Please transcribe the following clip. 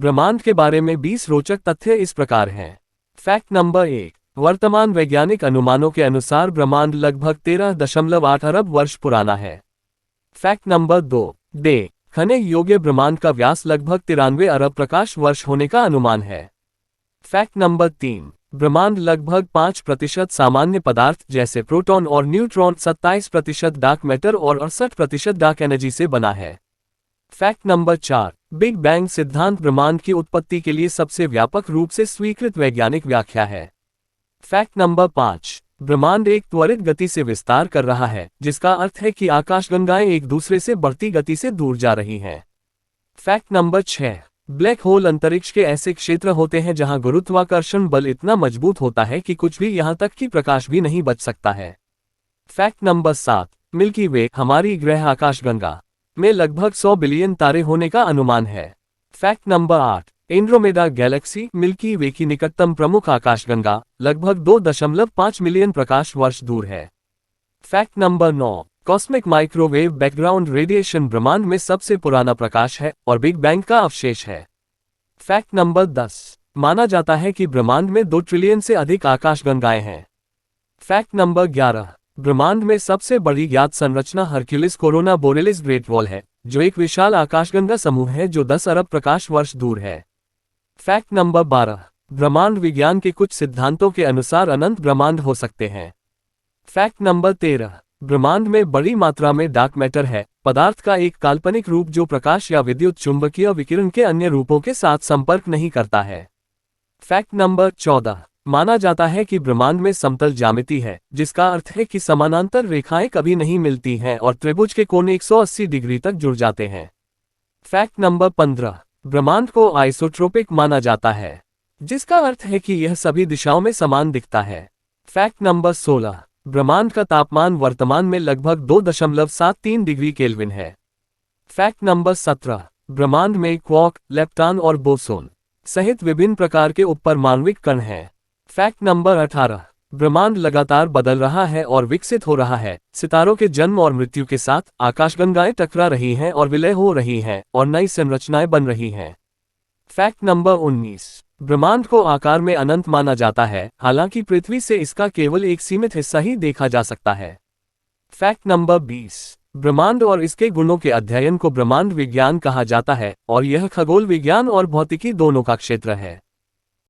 ब्रह्मांड के बारे में 20 रोचक तथ्य इस प्रकार हैं। Fact number 1। वर्तमान वैज्ञानिक अनुमानों के अनुसार ब्रह्मांड लगभग 13.8 अरब वर्ष पुराना है। Fact number 2। देखने योग्य ब्रह्मांड का व्यास लगभग 93 अरब प्रकाश वर्ष होने का अनुमान है। Fact number 3। ब्रह्मांड लगभग 5% सामान्य पदार्थ जैसे प्रोटॉन और न्यूट्रॉन, 27% डार्क मैटर और 68% डार्क एनर्जी से बना है। Fact number 4। बिग बैंग सिद्धांत ब्रह्मांड की उत्पत्ति के लिए सबसे व्यापक रूप से स्वीकृत वैज्ञानिक व्याख्या है। Fact number 5। ब्रह्मांड एक त्वरित गति से विस्तार कर रहा है, जिसका अर्थ है कि आकाशगंगाएं एक दूसरे से बढ़ती गति से दूर जा रही हैं। Fact number 6। ब्लैक होल अंतरिक्ष के ऐसे क्षेत्र होते हैं जहां गुरुत्वाकर्षण बल इतना मजबूत होता है कि कुछ भी यहां तक कि प्रकाश भी नहीं बच सकता है। Fact number 7। मिल्की वे हमारी ग्रह आकाशगंगा में लगभग 100 बिलियन तारे होने का अनुमान है। Fact number 8। Andromeda galaxy Milky Way की निकटतम प्रमुख आकाशगंगा लगभग 2.5 मिलियन प्रकाश वर्ष दूर है। Fact number 9। Cosmic microwave background radiation ब्रह्मांड में सबसे पुराना प्रकाश है और बिग बैंग का अवशेष है। Fact number 10। माना जाता है कि ब्रह्मांड में 2 ट्रिलियन से अधिक आकाशगंगाएं हैं। Fact number 11। ब्रह्मांड में सबसे बड़ी ज्ञात संरचना Hercules corona borealis great wall है, जो एक विशाल आकाशगंगा समूह है जो 10 अरब प्रकाश वर्ष दूर है। Fact number 12। ब्रह्मांड विज्ञान के कुछ सिद्धांतों के अनुसार अनंत ब्रह्मांड हो सकते हैं। Fact number 13। ब्रह्मांड में बड़ी मात्रा में डार्क मैटर है, पदार्थ का एक काल्पनिक रूप जो प्रकाश या विद्युत चुंबकीय विकिरण के अन्य रूपों के साथ संपर्क नहीं करता है। Fact number 14। माना जाता है कि ब्रह्मांड में समतल ज्यामिति है, जिसका अर्थ है कि समानांतर रेखाएं कभी नहीं मिलती हैं और त्रिभुज के कोण 180 डिग्री तक जुड़ जाते हैं। Fact number 15। ब्रह्मांड को आइसोट्रोपिक माना जाता है, जिसका अर्थ है कि यह सभी दिशाओं में समान दिखता है। Fact number 16। ब्रह्मांड का तापमान वर्तमान में लगभग 2.73 डिग्री केल्विन है। Fact number 17। ब्रह्मांड में क्वार्क, लेप्टॉन और बोसोन सहित विभिन्न प्रकार के उपपरमाण्विक कण हैं। Fact number 18। ब्रह्मांड लगातार बदल रहा है और विकसित हो रहा है। सितारों के जन्म और मृत्यु के साथ आकाशगंगाएं टकरा रही हैं और विलय हो रही हैं और नई संरचनाएं बन रही हैं। Fact number 19। ब्रह्मांड को आकार में अनंत माना जाता है, हालांकि पृथ्वी से इसका केवल एक सीमित हिस्सा ही देखा जा सकता है। Fact number 20। ब्रह्मांड और इसके गुणों के अध्ययन को ब्रह्मांड विज्ञान कहा जाता है और यह खगोल विज्ञान और भौतिकी दोनों का क्षेत्र है।